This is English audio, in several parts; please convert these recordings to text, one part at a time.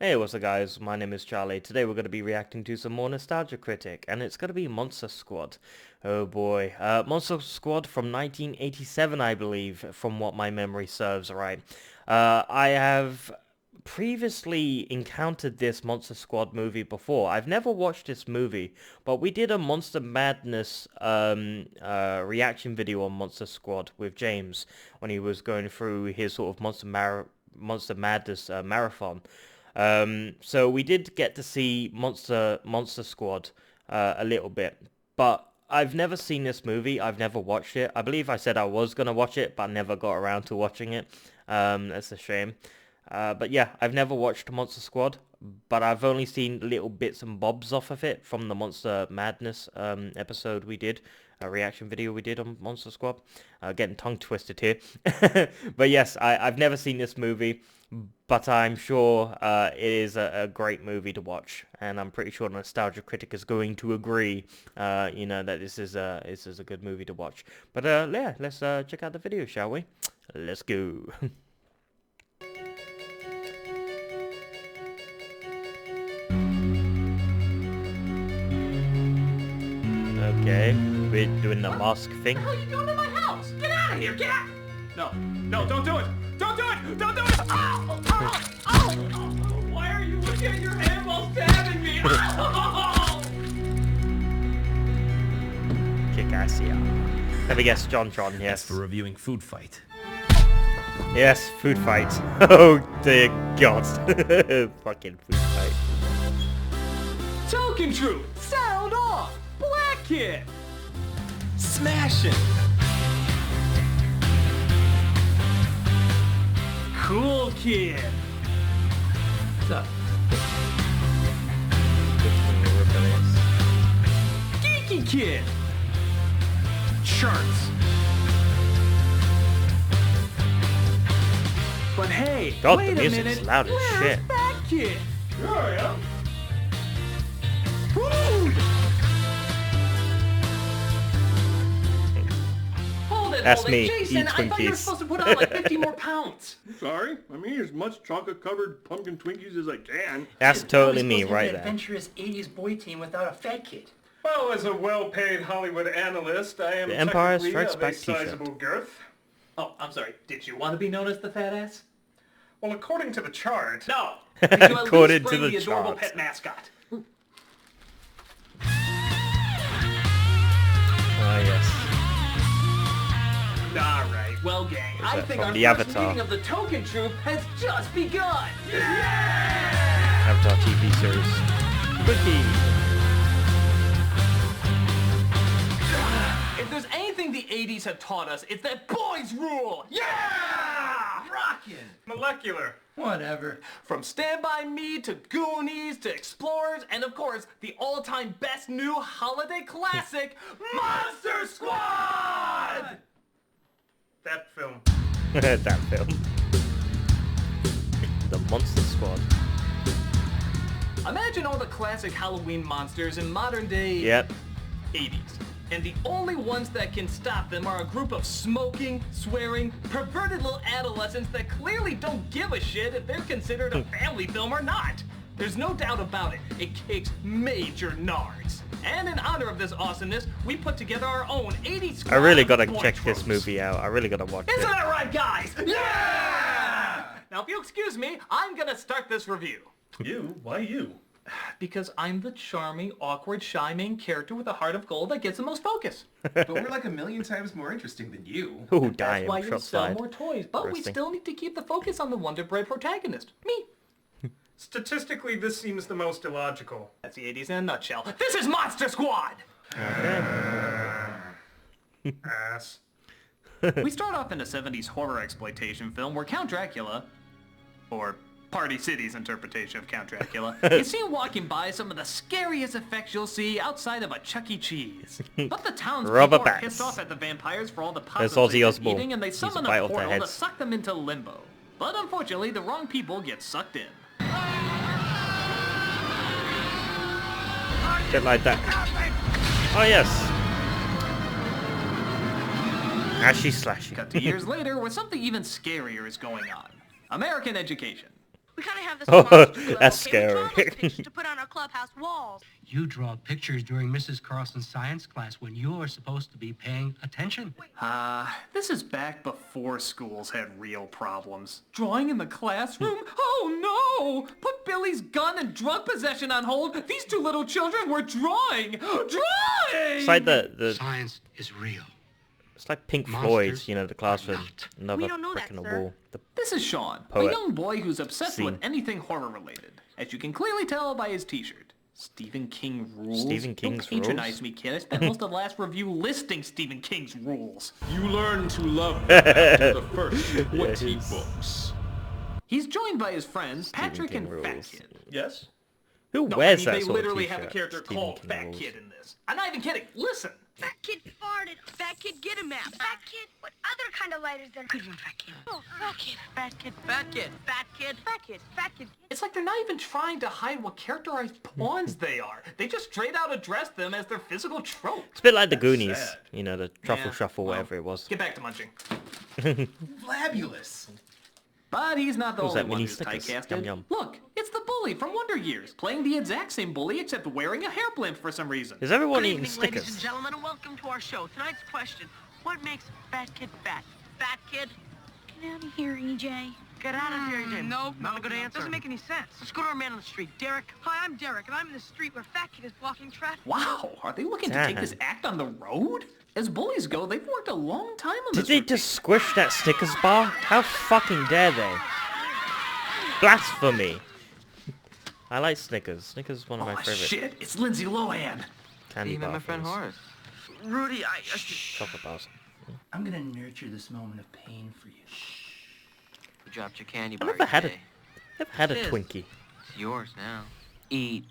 Hey, what's up guys, my name is Charlie. Today we're going to be reacting to some more Nostalgia Critic, and it's going to be Monster Squad. Oh boy, Monster Squad from 1987 I believe, from what my memory serves right. I have previously encountered this Monster Squad movie before. I've never watched this movie, but we did a Monster Madness reaction video on Monster Squad with James when he was going through his sort of Monster Madness marathon. So we did get to see Monster Squad a little bit, but I've never seen this movie. I've never watched it. I believe I said I was gonna watch it, but I never got around to watching it. That's a shame. But yeah, I've never watched Monster Squad, but I've only seen little bits and bobs off of it from the Monster Madness episode we did, a reaction video we did on Monster Squad. Getting tongue twisted here. But yes, I've never seen this movie, but I'm sure it is a great movie to watch, and I'm pretty sure Nostalgia Critic is going to agree, that this is a good movie to watch. But yeah, let's check out the video, shall we? Let's go. Okay, we're doing the mask thing. What the hell are you doing in my house? Get out of here! Get out! No, don't do it! Don't do it! Don't do it! Ow! Ow! Ow! Why are you looking at your hand while stabbing me? Ow! Kick ass, yeah. Let me guess, John, yes. As for reviewing Food Fight. Yes, Food Fight. Oh dear God. Fucking Food Fight. Token Troop! Sound off! Black Kid! Smashing! Cool Kid! What's up? Geeky Kid! Charts! But hey, God, wait the a music's minute, loud as where's shit. Fat Kid? Here I am. Food! Hold it, That's hold me. it. Jason, Eat I thought you were Twinkies. supposed to put on like 50 more pounds. Sorry, I'm eating as much chocolate-covered pumpkin Twinkies as I can. That's totally me right An there. adventurous 80s boy team without a fat kid. Well, as a well-paid Hollywood analyst, I am The Empire technically Strikes of Back a t-shirt. sizable girth. Oh, I'm sorry. Did you want to be known as the fat ass? Well, according to the chart... No. Did you at According least to bring the the adorable charts. pet mascot? Yes. All right. Well, gang, I that think from our the first Avatar? meeting of the Token Troop has just begun. Avatar TV series. Quickie. If there's anything the 80s have taught us, it's that boys rule. Yeah! Rockin'! Molecular. Whatever. From Stand By Me to Goonies to Explorers, and of course, the all-time best new holiday classic, Monster Squad! That film. That film. The Monster Squad. Imagine all the classic Halloween monsters in modern day Yep. 80s. And the only ones that can stop them are a group of smoking, swearing, perverted little adolescents that clearly don't give a shit if they're considered a family film or not. There's no doubt about it. It kicks major nards. And in honor of this awesomeness, we put together our own 80s I squad really of gotta boy check this tropes. movie out. I really gotta watch Isn't it. that right, guys? Yeah! Now, if you excuse me, I'm gonna start this review. You? Why you? Because I'm the charming, awkward, shy main character with a heart of gold that gets the most focus. But we're like a million times more interesting than you. Oh, That's damn. why you Shots sell fired. more toys, but we Interesting. still need to keep the focus on the Wonder Bread protagonist, me. Statistically, this seems the most illogical. That's the 80s in a nutshell. This is Monster Squad! Ass. We start off in a 70s horror exploitation film where Count Dracula, or Party City's interpretation of Count Dracula, is seen walking by some of the scariest effects you'll see outside of a Chuck E. Cheese. But the townspeople Rubber are bats. pissed off at the vampires for all the There's puzzles Ozzy they've Osbourne. been eating, and they He's summon a bite a off their portal to heads. suck them into limbo. But unfortunately, the wrong people get sucked in. Shit like that. Oh, yes. Ashy slashy. Cut to years later, where something even scarier is going on. American education. We kind of have this Oh, monster club, that's okay? We draw scary. those pictures to put on our clubhouse walls. You draw pictures during Mrs. Carlson's science class when you are supposed to be paying attention. This is back before schools had real problems. Drawing in the classroom? Oh no! Put Billy's gun and drug possession on hold. These two little children were drawing! Drawing! It's like the Science is real. it's like Pink Monsters Floyd, you know, the class are with not. another We don't know brick that, in the sir. wall. This is Sean, Poet. a young boy who's obsessed Scene. with anything horror related. As you can clearly tell by his t-shirt. Stephen King rules. Stephen King's Don't patronize rules? me, kid. I spent most of the last review listing Stephen King's rules. You learn to love them after the first 20 Yes. books. He's joined by his friends, Patrick King and Fat rules. Kid. Yes? Who No, wears I mean, that they sort literally of have a t-shirt? character Stephen called King Fat rules. Kid in this. I'm not even kidding. Listen. Fat Kid farted. Fat Kid, get him out. Fat Kid, what other kind of lighters there? Good one, Fat Kid. Oh, Fat Kid. Fat Kid. Fat Kid. Fat Kid. Fat Kid. Fat Kid. It's like they're not even trying to hide what characterized pawns they are. They just straight out address them as their physical tropes. It's a bit like the Goonies, sad. you know, the Truffle Yeah, Shuffle, well, whatever it was. Get back to munching. Fabulous. But he's not the What was only that, one mini who's Snickers? typecasted. Yum, yum. Look, it's the bully from Wonder Years, playing the exact same bully except wearing a hair blimp for some reason. Is everyone Good eating evening, ladies and Snickers? gentlemen, and welcome to our show. Tonight's question, what makes Fat Kid fat? Fat Kid? Get out of here, EJ. Get out of here, EJ. Nope, not a good answer. Doesn't make any sense. Let's go to our man on the street, Derek. Hi, I'm Derek, and I'm in the street where Fat Kid is blocking traffic. Wow, are they looking to take this act on the road? As bullies go, they've worked a long time on Did this they routine. just squish that Snickers bar? How fucking dare they? Blasphemy! I like Snickers. Snickers is one of my Oh favorite shit, it's Lindsay Lohan. candy bar things. Rudy, Chocolate bars. I'm gonna nurture this moment of pain for you. You dropped your candy I bar. never had a, today. never had a It is. Twinkie. It's yours now. Eat.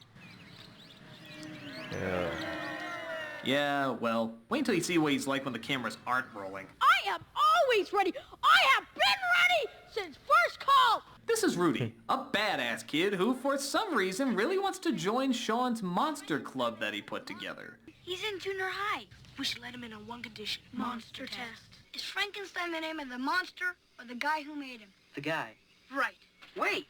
Yeah, well, wait until you see what he's like when the cameras aren't rolling. I am always ready. I have been ready since first call. This is Rudy, a badass kid who, for some reason, really wants to join Sean's monster club that he put together. He's in junior high. We should let him in on one condition. Monster test. Is Frankenstein the name of the monster or the guy who made him? The guy. Right. Wait.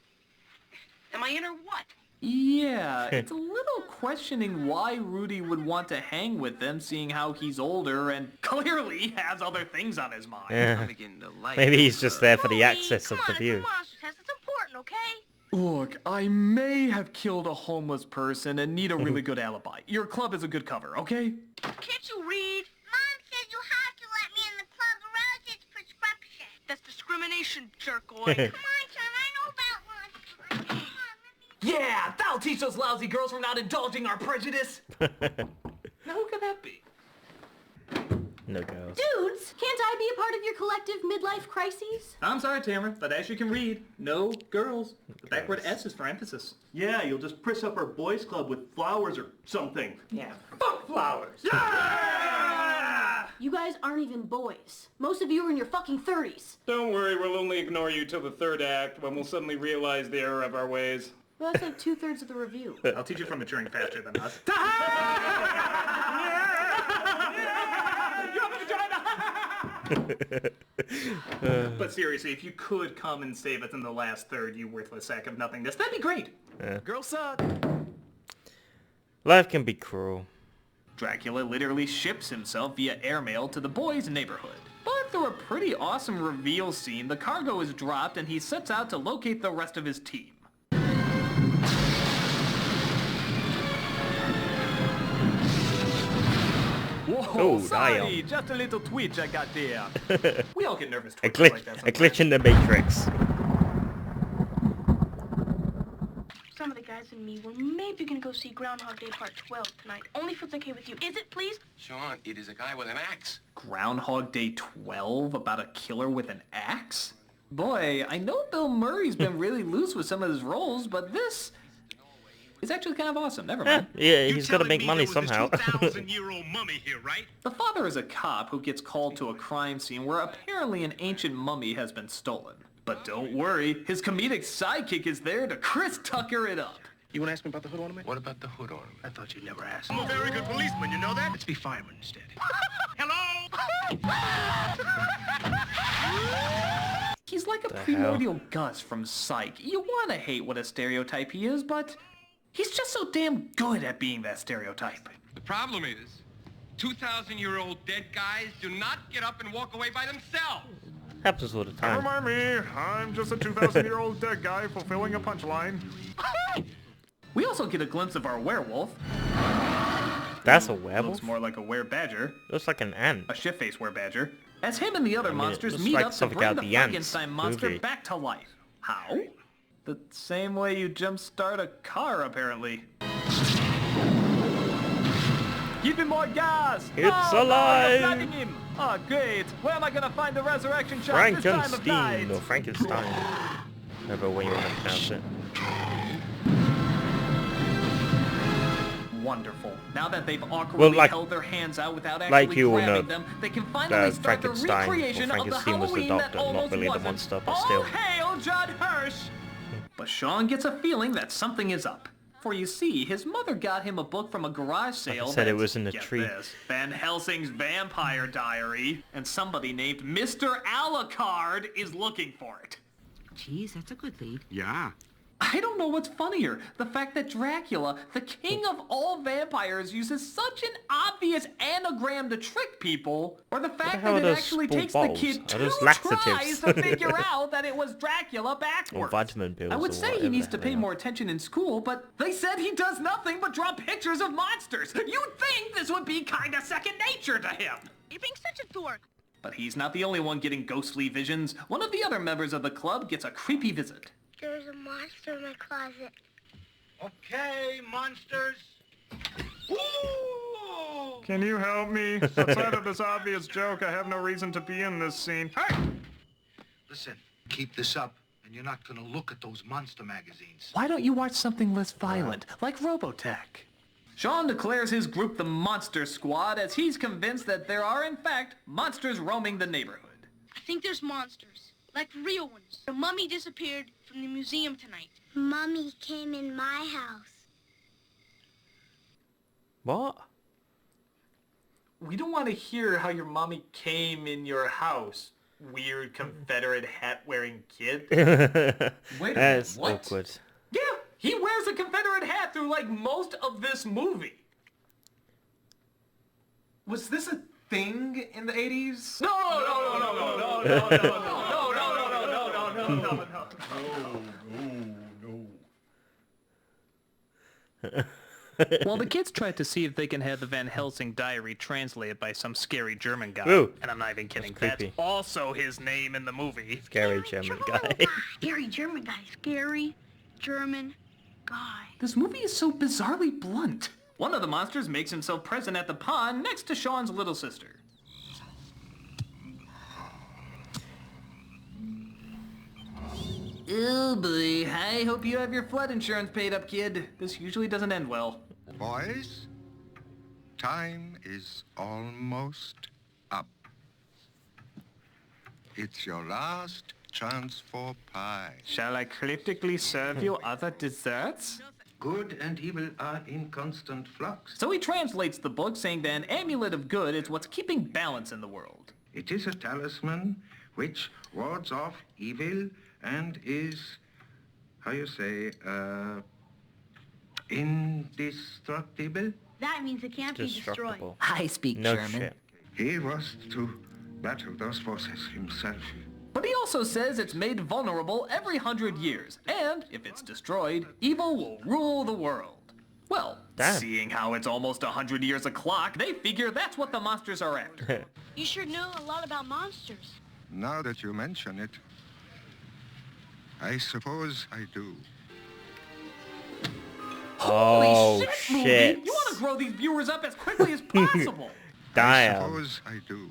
Am I in or what? Yeah, it's a little questioning why Rudy would want to hang with them, seeing how he's older and clearly has other things on his mind. Yeah. I'm beginning to like Maybe it. he's just there for the Rudy, access come of the on, view. It's a monster test. It's important, okay? Look, I may have killed a homeless person and need a really good alibi. Your club is a good cover, okay? Can't you read? Mom says you have to let me in the club or else it's prescription. That's discrimination, jerkoid. Come on, son, I know about one. Come on, let me... Yeah, that'll teach those lousy girls we're not indulging our prejudice. Now who could that be? No girls. Dudes, can't I be a part of your collective midlife crises? I'm sorry, Tamara, but as you can read, no girls. The backward S is for emphasis. Yeah, you'll just priss up our boys club with flowers or something. Yeah, fuck flowers. You guys aren't even boys. Most of you are in your fucking 30s. Don't worry, we'll only ignore you till the third act when we'll suddenly realize the error of our ways. Well, that's like 2/3 of the review. I'll teach you from maturing faster than us. But seriously, if you could come and save us in the last third, you worthless sack of nothingness, that'd be great. Girls suck. Life can be cruel. Dracula literally ships himself via airmail to the boys' neighborhood. But through a pretty awesome reveal scene, the cargo is dropped and he sets out to locate the rest of his team. Whoa, Oh, sorry, damn. just a little twitch I got there. We all get nervous A twitches glitch, like that a sometimes. glitch in the Matrix. Some of the guys and me were maybe gonna go see Groundhog Day Part 12 tonight. Only if it's okay with you. Is it, please? Sean, it is a guy with an axe. Groundhog Day 12 about a killer with an axe? Boy, I know Bill Murray's been really loose with some of his roles, but this is actually kind of awesome. Never mind. Yeah, he's got to make money somehow. mummy here, right? The father is a cop who gets called to a crime scene where apparently an ancient mummy has been stolen. But don't worry, his comedic sidekick is there to Chris Tucker it up. You want to ask me about the hood ornament? What about the hood ornament? I thought you'd never ask. I'm a very good policeman, you know that? Let's be firemen instead. Hello? He's He's like a The primordial Gus from Psych. You want to hate what a stereotype he is, but he's just so damn good at being that stereotype. The problem is, 2,000-year-old dead guys do not get up and walk away by themselves. Happens all the Never time. mind me. I'm just a 2,000-year-old dead guy fulfilling a punchline. We also get a glimpse of our werewolf. That's a werewolf? Looks more like a were-badger. Looks like an ant. A shift-faced were-badger. As him and the other monsters looks meet like up to something bring out the of the Ants Frankenstein monster movie. back to life. How? The same way you jumpstart a car, apparently. Give him more gas! It's No, alive! you're flooding him! Oh, great! Where am I gonna find the resurrection shot this time of Frankenstein night? or Frankenstein. Whatever way you want to pronounce it. Wonderful. Now that they've awkwardly held their hands out without actually you will grabbing know, them, they can finally start the Frankenstein or recreation of the Frankenstein was the Halloween that doctor, not almost really the wasn't. monster, but All still. hail Judd Hirsch! But Sean gets a feeling that something is up. For you see, his mother got him a book from a garage sale said it that's, was in a get tree. this, Van Helsing's Vampire Diary, and somebody named Mr. Alucard is looking for it. Geez, that's a good lead. Yeah. I don't know what's funnier, the fact that Dracula, the king of all vampires, uses such an obvious anagram to trick people, or the fact hell that are it those actually sport takes balls? the kid Are 2 those tries laxatives? to figure out that it was Dracula Or backwards. vitamin pills I would or say he whatever needs the to hell pay they are. more attention in school, but they said he does nothing but draw pictures of monsters. You'd think this would be kinda second nature to him. You're being such a dork. But he's not the only one getting ghostly visions. One of the other members of the club gets a creepy visit. There's a monster in my closet. Okay, monsters. Can you help me? Outside of this obvious joke, I have no reason to be in this scene. Hey! Listen, keep this up, and you're not gonna look at those monster magazines. Why don't you watch something less violent, like Robotech? Sean declares his group the Monster Squad as he's convinced that there are, in fact, monsters roaming the neighborhood. I think there's monsters, like real ones. The mummy disappeared from the museum tonight. Mummy came in my house. What? We don't want to hear how your mommy came in your house, weird Confederate hat-wearing kid. Wait a That's minute, what? awkward. Yeah, he wears a Confederate hat through, like, most of this movie. Was this a thing in the 80s? No. Well, the kids tried to see if they can have the Van Helsing diary translated by some scary German guy. Ooh, and I'm not even kidding. that's That's creepy. also his name in the movie. Scary German guy. Scary German guy. Scary German guy. This movie is so bizarrely blunt. One of the monsters makes himself present at the pond next to Sean's little sister. Oh boy, I hope you have your flood insurance paid up, kid. This usually doesn't end well. Boys, time is almost up. It's your last chance for pie. Shall I cryptically serve you other desserts? Good and evil are in constant flux. So he translates the book saying that an amulet of good is what's keeping balance in the world. It is a talisman which wards off evil and is, how you say, indestructible. That means it can't be destroyed. Destructible. I speak No German. shit. He was to battle those forces himself. But he also says it's made vulnerable every 100 years, and if it's destroyed, evil will rule the world. Well, Damn. seeing how it's almost 100 years a clock, they figure that's what the monsters are after. You sure know a lot about monsters. Now that you mention it, I suppose I do. Oh, Holy shit, shit. movie! You want to grow these viewers up as quickly as possible. I Damn. suppose I do.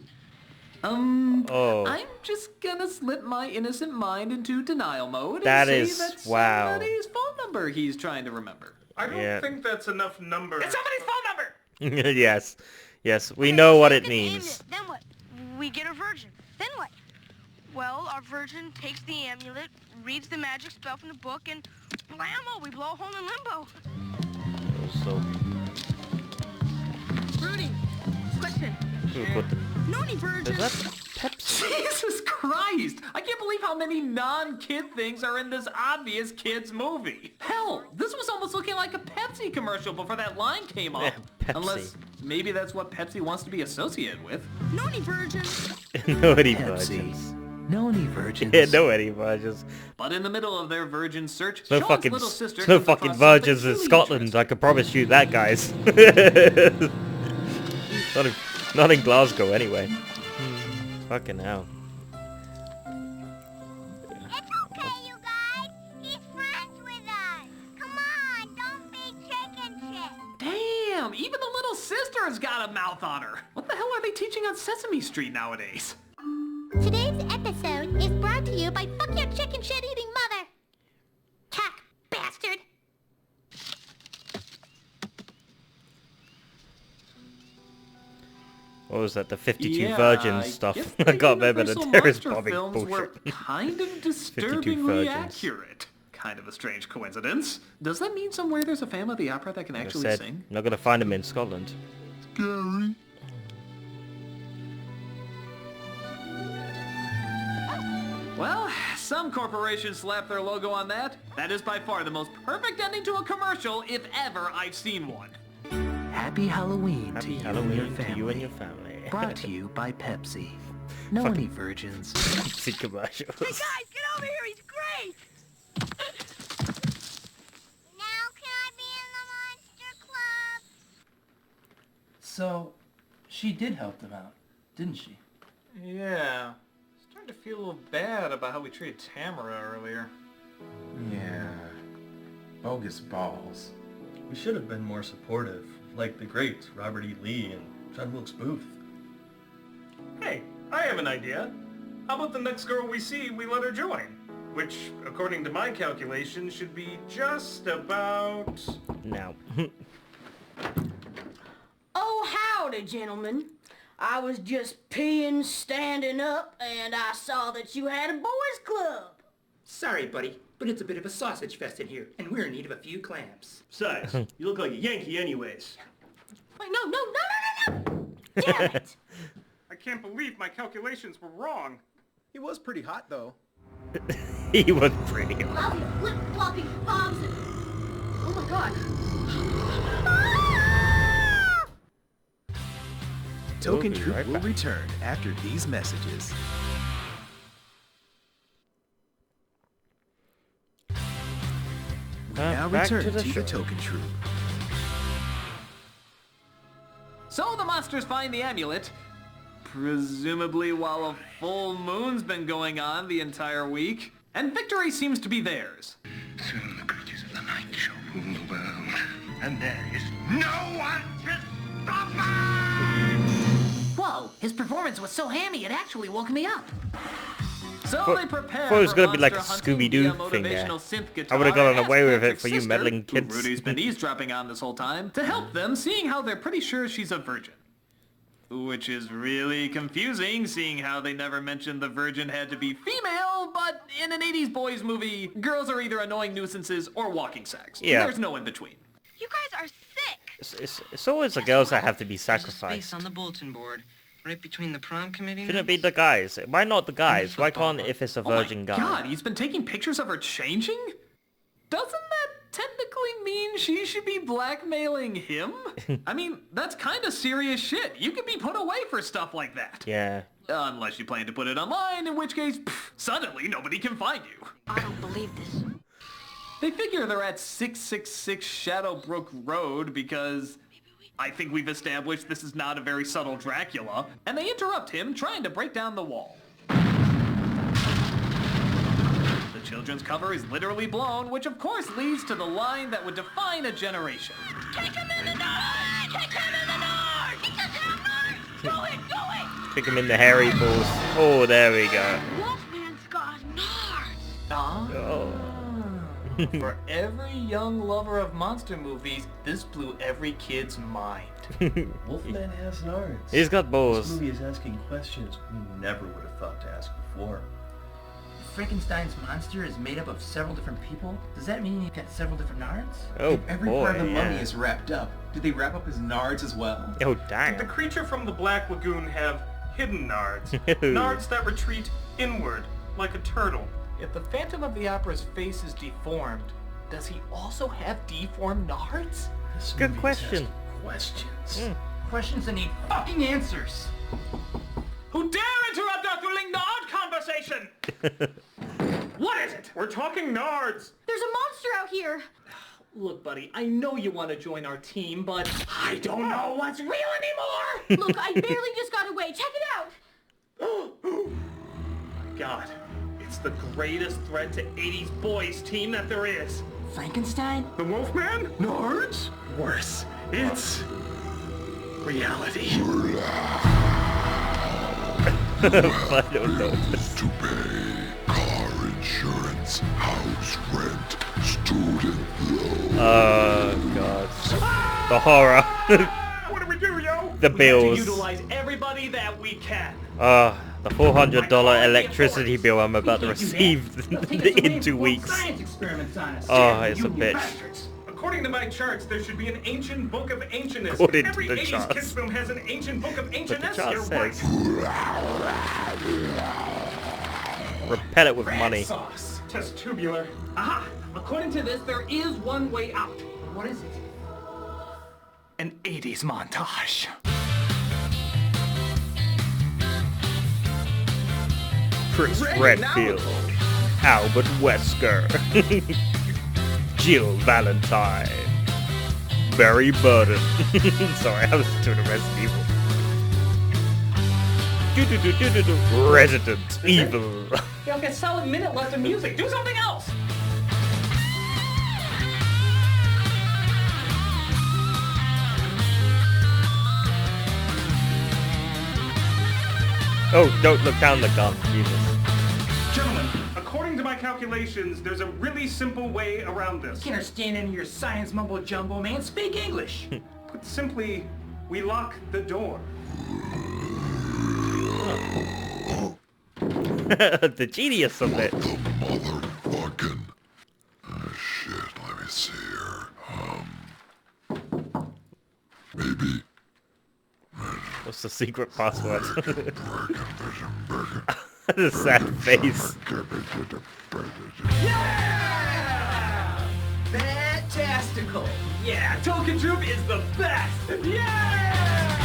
Oh. I'm just gonna slip my innocent mind into denial mode That and is- say that's wow. somebody's phone number he's trying to remember. I don't Yeah. think that's enough numbers. It's somebody's phone number! Yes. Yes, we know what it means. Then what? We get a virgin. Then what? Well, our virgin takes the amulet, reads the magic spell from the book, and blammo, we blow a hole in limbo. So, Rudy, question. who put the... Know any virgins? Is that Pepsi? Jesus Christ! I can't believe how many non-kid things are in this obvious kids movie. Hell, this was almost looking like a Pepsi commercial before that line came up. Pepsi. Unless maybe that's what Pepsi wants to be associated with. No any virgins. No any Pepsi. virgins. No any virgins. Yeah, no any virgins. But in the middle of their virgin search, No Sean's fucking, little sister no comes fucking across something virgins in truly Scotland. I can promise you that, guys. not in Glasgow, anyway. Fucking hell. It's okay, you guys. He's friends with us. Come on, don't be chicken shit. Damn, even the little sister's got a mouth on her. What the hell are they teaching on Sesame Street nowadays? Today's episode is brought to you by Fuck Your Chicken Shit Eating Mother. Cack, bastard. What was that? The 52 Yeah, virgins I stuff. guess I can't remember the Universal terrorist monster bombing films were bullshit. kind of 52 disturbingly virgins. accurate. Kind of a strange coincidence. Does that mean somewhere there's a Phantom of the Opera that can Like I actually said, sing? not gonna find them in Scotland. Scary. Well, some corporations slap their logo on that. That is by far the most perfect ending to a commercial, if ever I've seen one. Happy Halloween to Happy you Halloween and your to family. you and your family. Brought to you by Pepsi. No Fucking any virgins. Pepsi commercials. Hey guys, get over here. He's great. Now can I be in the Monster Club? So, she did help them out, didn't she? Yeah. Starting to feel a little bad about how we treated Tamara earlier. Yeah. Bogus balls. We should have been more supportive, like the great Robert E. Lee and John Wilkes Booth. Hey, I have an idea. How about the next girl we see, we let her join? Which, according to my calculations, should be just about... Now. Oh, howdy, gentlemen. I was just peeing standing up, and I saw that you had a boys' club. Sorry, buddy, but it's a bit of a sausage fest in here, and we're in need of a few clamps. Besides, you look like a Yankee anyways. Wait, no. Damn it. I can't believe my calculations were wrong. He was pretty hot, though. He was pretty hot. Lousy flip-floppy bombs. Oh my god. Token We'll be Troop right will back. return after these messages. We now back return to to the the show. Token Troop. So the monsters find the amulet, presumably while a full moon's been going on the entire week, and victory seems to be theirs. Soon the creatures of the night shall rule the world, and there is no one to stop us! Whoa, his performance was so hammy it actually woke me up. So Thought- they prepare thought it was for gonna be like a monster hunting Scooby-Doo via thing there. motivational synth I guitar would've gotten and away with Patrick's it for you sister, meddling who kids. Rudy's been eavesdropping on this whole time, to help them, seeing how they're pretty sure she's a virgin. Which is really confusing, seeing how they never mentioned the virgin had to be female, but in an 80s boys movie, girls are either annoying nuisances or walking sacks. Yeah. There's no in between. You guys are sick. It's always the girls that have to be Space sacrificed. on the bulletin board, right between the prom committee. Shouldn't it be the guys? Why not the guys? Why can't if it's a virgin guy? God, he's been taking pictures of her changing? Doesn't that technically mean she should be blackmailing him? I mean, that's kind of serious shit. You could be put away for stuff like that. Yeah. Unless you plan to put it online, in which case, suddenly nobody can find you. I don't believe this. They figure they're at 666 Shadowbrook Road because I think we've established this is not a very subtle Dracula, and they interrupt him trying to break down the wall. The children's cover is literally blown, which of course leads to the line that would define a generation. Kick him in the north! Kick him in the north! Kick him in the north! Do it! Do it! Kick him in the hairy balls. Oh, there we go. Wolfman's got nards. Oh. For every young lover of monster movies, this blew every kid's mind. Wolfman has nards. He's got balls. This movie is asking questions we never would have thought to ask before. Frankenstein's monster is made up of several different people? Does that mean he's got several different nards? Oh, If every boy, part of the mummy yeah. is wrapped up, did they wrap up his nards as well? Oh, Did dang. the creature from the Black Lagoon have hidden nards. Nards that retreat inward, like a turtle. If the Phantom of the Opera's face is deformed, does he also have deformed nards? Good question. Questions. Questions that need fucking answers. Who dare interrupt our thrilling nard conversation? What is it? We're talking nards. There's a monster out here. Look, buddy, I know you want to join our team, but I don't know what's real anymore! Look, I barely just got away. Check it out. God, it's the greatest threat to 80s boys team that there is. Frankenstein? The Wolfman? Nards? Worse, it's reality. To pay car insurance, house rent, student loan. Oh god. The horror. What do we do, yo? The bills. We have to utilize everybody that we can. The $400 electricity bill I'm about to receive in 2 weeks. Oh, it's a bitch. According to my charts, there should be an ancient book of ancientness. According to Every the 80s charts. kids film has an ancient book of ancientness. chart You're says. right. Repel it with money. Sauce. Testubular. Aha! According to this, there is one way out. What is it? An 80s montage. Chris Redfield, Albert Wesker, Jill Valentine, Barry Burden. Sorry, I was doing a Resident Evil. Resident Evil. Yeah, I've got a solid minute left of music. Do something else! Oh, don't look down the gun, Jesus. Gentlemen, according to my calculations, there's a really simple way around this. I can't understand any of your science mumbo jumbo, man. Speak English. Put simply, we lock the door. The genius of it. The motherfucking... shit, let me see here. Maybe... What's the secret password? The sad face. Yeah! Fantastical! Yeah, Token Troop is the best! Yeah!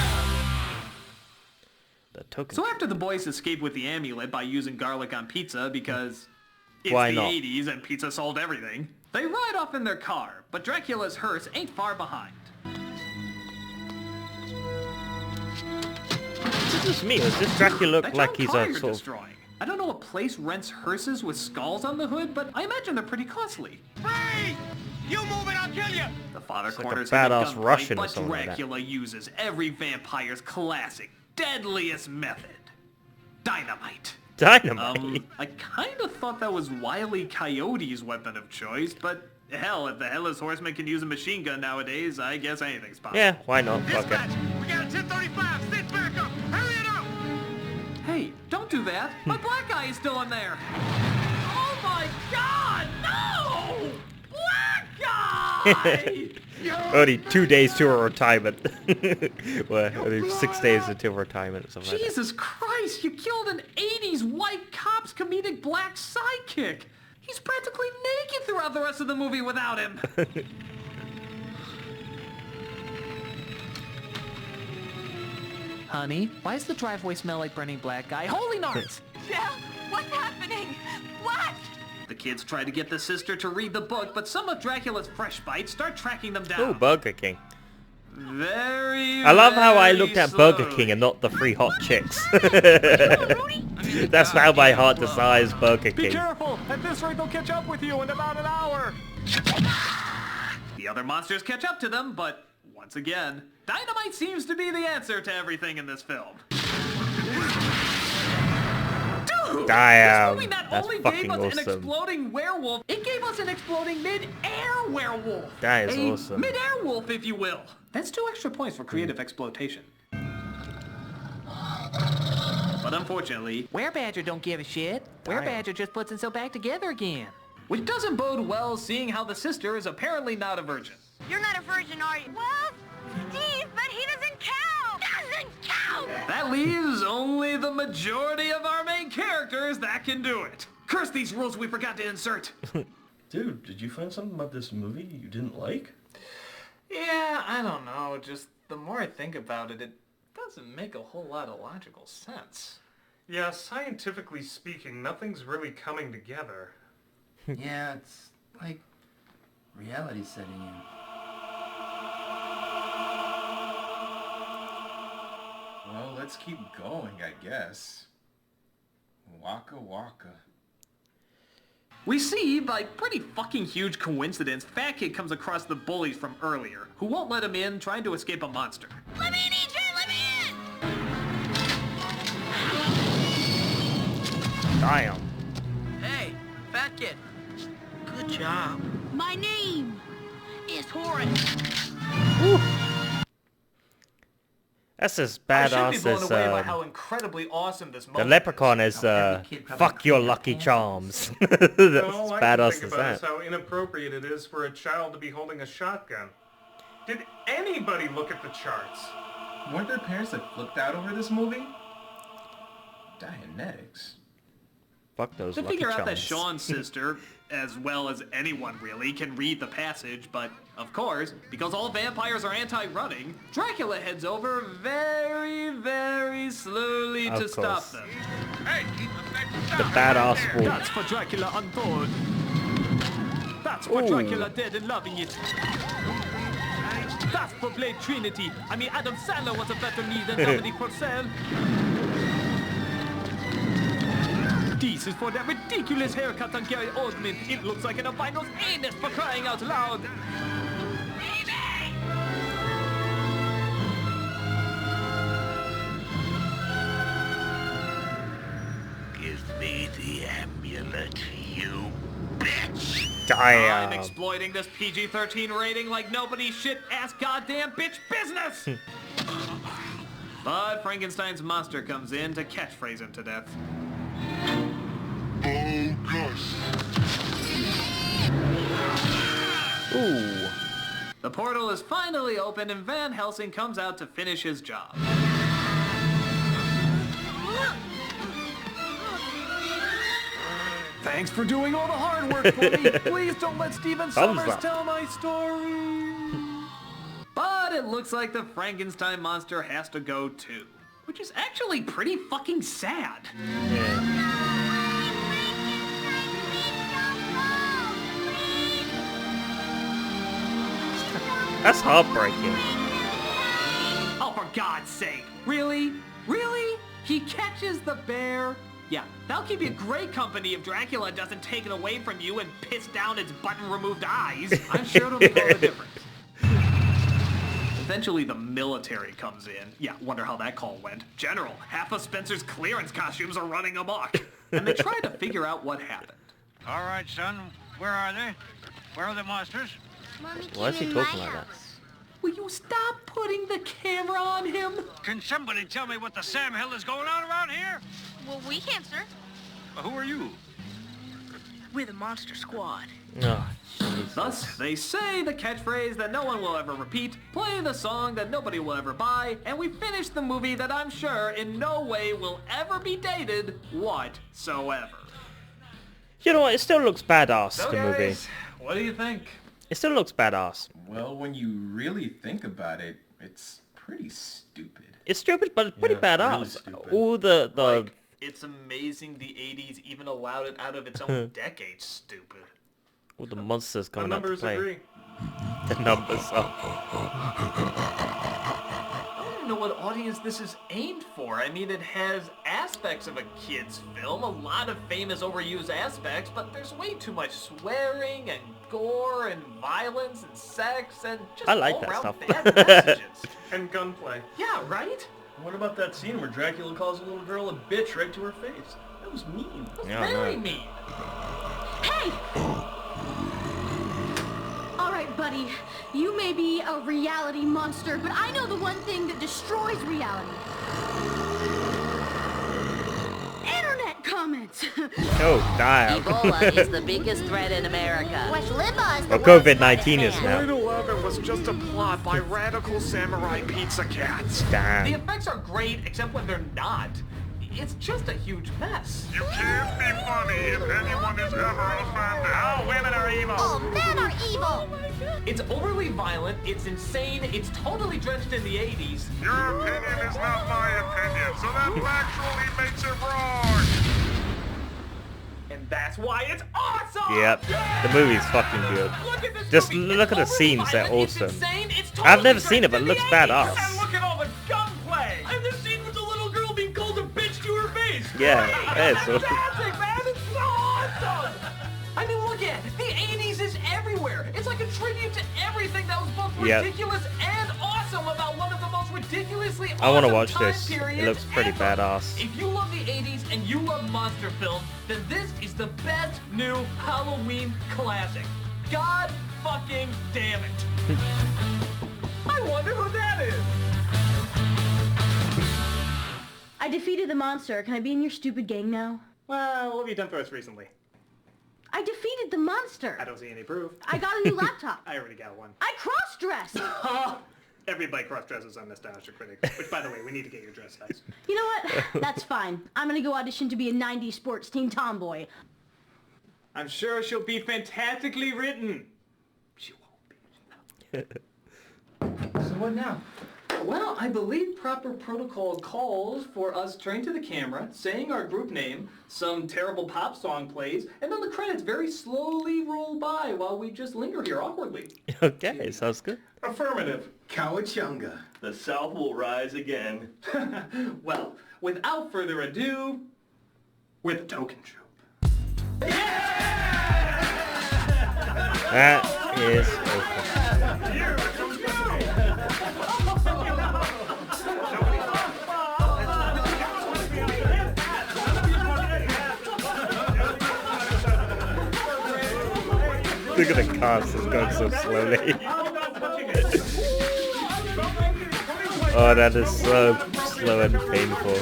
The token. So after the boys escape with the amulet by using garlic on pizza because it's Why the not? 80s and pizza sold everything, they ride off in their car, but Dracula's hearse ain't far behind. Is this me? Does this Dracula look That like giant he's car a you're sort of... destroying. I don't know what place rents hearses with skulls on the hood, but I imagine they're pretty costly. Hey! You move it, I'll kill you! The father It's like a corners badass him at gunpoint, Russian or but something like that. Dracula uses every vampire's classic, deadliest method. Dynamite. Dynamite? I kind of thought that was Wile E. Coyote's weapon of choice, but hell, if the Headless Horseman can use a machine gun nowadays, I guess anything's possible. Yeah, why not? Fuck it. We got a 1035! Stitch back up! Hurry it up! Hey, don't do that. My black guy is still in there. Oh my god, no! Black guy! Only 2 days to her retirement. Well, only 6 days until retirement or something like that. Jesus Christ, you killed an 80s white cop's comedic black sidekick. He's practically naked throughout the rest of the movie without him. Honey, why does the driveway smell like burning black guy? Holy nards! Jeff, what's happening? What? The kids try to get the sister to read the book, but some of Dracula's fresh bites start tracking them down. Oh, Burger King. Very, I love how I very looked at Burger slowly. King and not the 3 hot chicks. That's how my heart decides Burger Be King. careful! At this rate, they'll catch up with you in about an hour! The other monsters catch up to them, but once again, dynamite seems to be the answer to everything in this film. Dude! Damn, This movie not that's only fucking gave us an awesome. exploding werewolf, it gave us an exploding mid-air werewolf. That is a awesome. mid-air wolf, if you will. That's 2 extra points for creative exploitation. But unfortunately, Werebadger don't give a shit. Werebadger just puts himself back together again. Which doesn't bode well, seeing how the sister is apparently not a virgin. You're not a virgin, are you? Well, Steve, but he doesn't count. Doesn't count! That leaves only the majority of our main characters that can do it. Curse these rules we forgot to insert. Dude, did you find something about this movie you didn't like? Yeah, I don't know. Just the more I think about it, it doesn't make a whole lot of logical sense. Yeah, scientifically speaking, nothing's really coming together. Yeah, it's like reality setting in. Well, let's keep going, I guess. Waka waka. We see, by pretty fucking huge coincidence, Fat Kid comes across the bullies from earlier, who won't let him in, trying to escape a monster. Let me in, EJ! Let me in! Damn. Hey, Fat Kid. Good job. My name is Horace. That's as I should be badass blown as away by how incredibly awesome this the moment leprechaun is. Fuck your lucky charms. That's All I badass can as think about is that. how inappropriate it is for a child to be holding a shotgun. Did anybody look at the charts? Weren't their parents that flipped out over this movie? Dianetics. Fuck those To lucky figure out that charms. Sean's sister, as well as anyone really, can read the passage, but of course, because all vampires are anti-running, Dracula heads over very, very slowly Of to stop course. them. Hey, keep The badass wolf. That's for Dracula unborn. That's for Ooh. Dracula dead and loving it. That's for Blade Trinity. I mean, Adam Sandler was a better me than Dominique Purcell. This is for that ridiculous haircut on Gary Oldman. It looks like an albino's anus, for crying out loud. Give me the amulet, you bitch! I'm Damn. exploiting this PG-13 rating like nobody's shit-ass goddamn bitch business! But Frankenstein's monster comes in to catchphrase him to death. Bogus! Ooh. The portal is finally open and Van Helsing comes out to finish his job. Thanks for doing all the hard work for me. Please don't let Stephen Thumbs Summers up. tell my story. But it looks like the Frankenstein monster has to go too. Which is actually pretty fucking sad. That's heartbreaking. Oh, for God's sake. Really? Really? He catches the bear? Yeah, that'll keep you great company if Dracula doesn't take it away from you and piss down its button-removed eyes. I'm sure it'll make all the difference. Eventually the military comes in. Yeah, wonder how that call went. General, half of Spencer's clearance costumes are running amok. And they try to figure out what happened. All right, son. Where are they? Where are the monsters? Why is he talking like that? Will you stop putting the camera on him? Can somebody tell me what the Sam Hill is going on around here? Well, we can't, sir. Who are you? We're the Monster Squad. Oh, Thus, they say the catchphrase that no one will ever repeat, play the song that nobody will ever buy, and we finish the movie that I'm sure in no way will ever be dated whatsoever. You know what? It still looks badass, So the movie. guys, what do you think? It still looks badass. Well, when you really think about it, it's pretty stupid. It's stupid, but it's pretty Yeah, it's badass. really stupid. All the Like, it's amazing the 80s even allowed it out of its own decade, stupid. all the monsters The coming out to numbers play. agree. The numbers are. I don't even know what audience this is aimed for. I mean, it has aspects of a kid's film, a lot of famous overused aspects, but there's way too much swearing and gore and violence and sex and just I like that all-around stuff. bad messages. And gunplay. Yeah, right? What about that scene where Dracula calls a little girl a bitch right to her face? That was mean. Yeah, Very no. mean. Hey! Alright, buddy. You may be a reality monster, but I know the one thing that destroys reality. Internet content! comments. Oh, damn. Ebola is the biggest threat in America. Rush Limbaugh is the Well, world's COVID-19 is smartest now. man. 9/11 was just a plot by radical samurai pizza cats. The Damn. effects are great, except when they're not. It's just a huge mess. You can't be funny if anyone is ever offended. Oh, women are evil. Oh, men are evil. It's overly violent, it's insane, it's totally drenched in the 80s. Your opinion is not my opinion, so that factually makes it wrong. And that's why it's awesome! Yep. The movie's fucking good. Just look at the scenes, they're awesome. Insane, it's totally I've never seen it, but it looks drenched in the 80s. badass. And look at all the gunplay! And the scene with the little girl being called a bitch to her face! Yeah, Great! it's awesome. Fantastic, man! It's so awesome! I mean, look at it. The 80s is everywhere. It's like a tribute to everything that was both Yep. ridiculous and awesome about one of the most ridiculously awesome I want to watch time this. It periods looks pretty ever. badass. If you love the 80s and you love monster films, then this is the best new Halloween classic. God fucking damn it. I wonder who that is. I defeated the monster. Can I be in your stupid gang now? Well, what have you done for us recently? I defeated the monster. I don't see any proof. I got a new laptop. I already got one. I cross-dressed. Everybody cross-dresses on Nostalgia Critic. Which, by the way, we need to get your dress size. You know what? That's fine. I'm gonna go audition to be a 90s sports team tomboy. I'm sure she'll be fantastically written. She won't be. So what now? Well, I believe proper protocol calls for us turning to the camera, saying our group name, some terrible pop song plays, and then the credits very slowly roll by while we just linger here awkwardly. Okay, sounds good. Affirmative. Cowachunga. The South will rise again. Well, without further ado, We're the token troop. That is okay. Look at the cast, it's going so slowly. Oh, that is so slow and painful.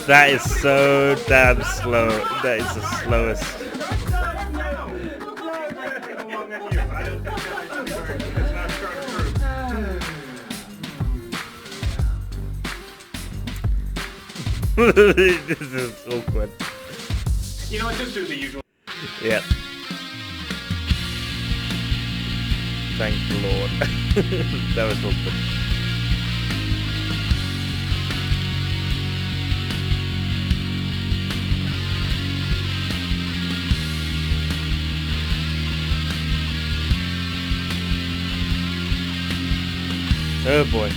That is so damn slow. That is the slowest. This is awkward. You know what, just do the usual. Yep. Thank the Lord. That was awkward. Oh boy.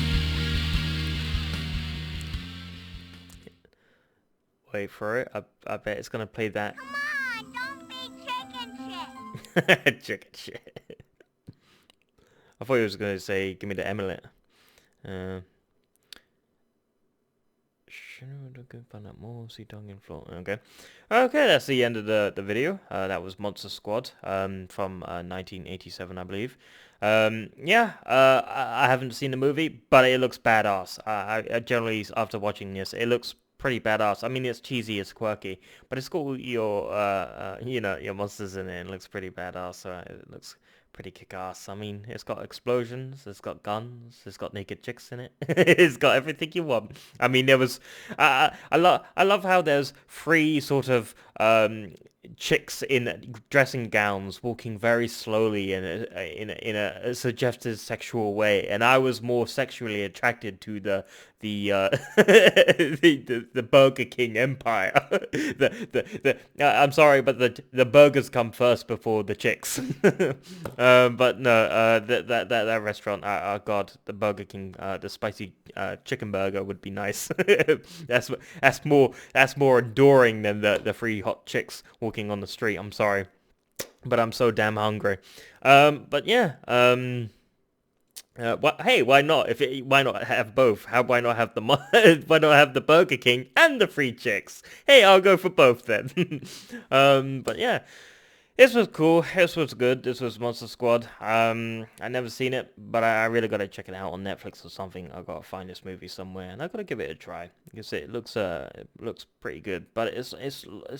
Wait for it. I bet it's gonna play that. Come on, don't be chicken shit. Chicken shit. I thought he was gonna say, "Give me the amulet." Find out more. See tongue and floor. Okay. Okay, that's the end of the video. That was Monster Squad from 1987, I believe. Yeah, I haven't seen the movie, but it looks badass. I generally, after watching this, it looks pretty badass. I mean, it's cheesy, it's quirky, but it's got your, you know, your monsters in it, and it looks pretty badass. So it looks pretty kick-ass. I mean, it's got explosions, it's got guns, it's got naked chicks in it. It's got everything you want. I mean, there was, I love how there's three sort of chicks in dressing gowns walking very slowly in a suggestive sexual way, and I was more sexually attracted to the Burger King empire. I'm sorry, but the burgers come first before the chicks. But no, that restaurant, God, the Burger King, the spicy chicken burger would be nice. that's more enduring than the three hot chicks walking on the street. I'm sorry, but I'm so damn hungry. But yeah. Hey, why not? Why not have both? Why not have why not have the Burger King and the free chicks? Hey, I'll go for both then. But yeah, This was cool. This was good. This was Monster Squad. I never seen it, but I really gotta check it out on Netflix or something. I gotta find this movie somewhere, and I gotta give it a try because it looks pretty good. But as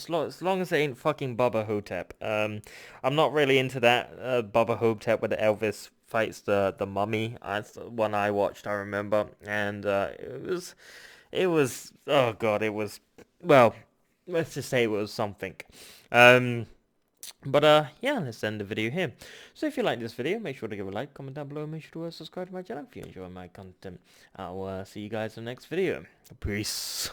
long as it ain't fucking Bubba Hotep. I'm not really into that Bubba Hotep where the Elvis fights the mummy. That's the one I watched. I remember, and it was oh god, it was well. Let's just say it was something. But yeah, let's end the video here. So if you like this video, make sure to give a like, comment down below, and make sure to subscribe to my channel if you enjoy my content. I'll see you guys in the next video. Peace.